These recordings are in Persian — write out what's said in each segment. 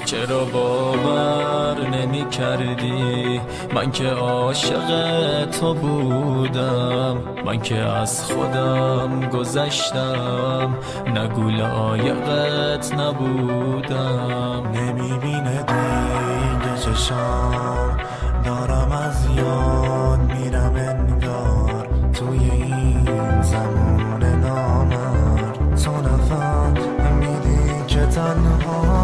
چرا باور نمی کردی من که عاشق تو بودم، من که از خودم گذشتم، نگو لایقت نبودم. نمیبینه دیگه چشام، دارم از یاد میرم انگار توی این زمان نامر. تو نفهمیدی که تنها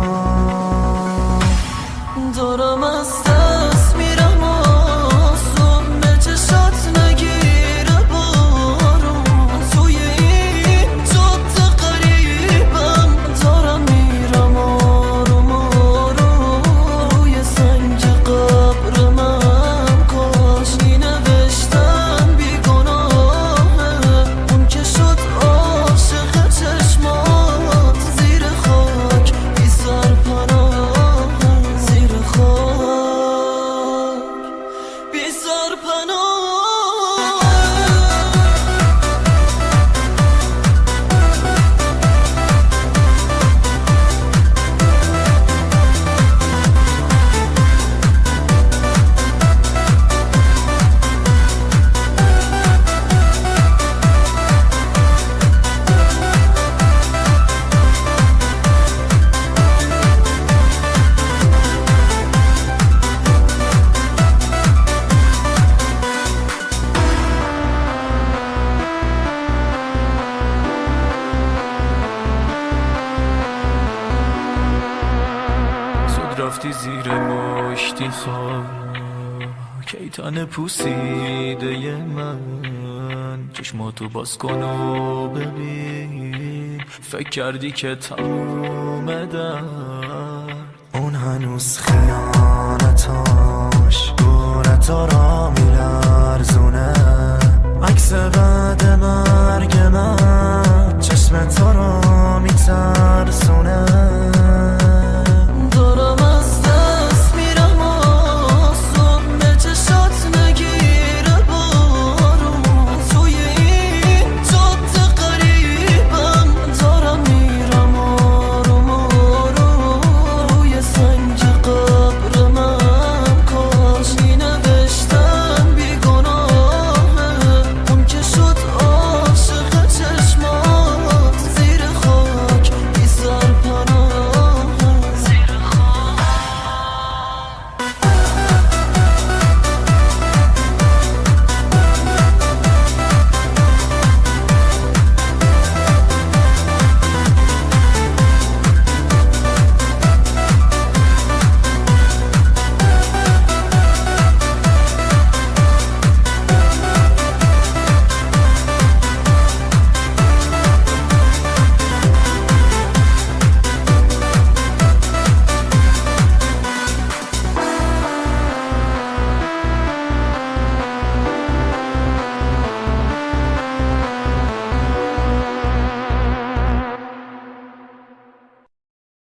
دارم از دست میرم، آسون به چشات نگیره بارون. توی این جاده قریبم دارم میرم آروم آروم. روی سنگ قبر من کاش می نوشتن بیگناهه، اون که شد عاشق چشمات زیر خاک بی سرپناه، زیر خاک بی سرپناه. رفتی زیر مشتی خواب کیتن پوسیده من، چشماتو باز کن و ببین، فکر کردی که تموم درد اون هنوز خیانتاش گورتا را میلرزونه. عکس بعد مرگ من چشم تو را میترسونه.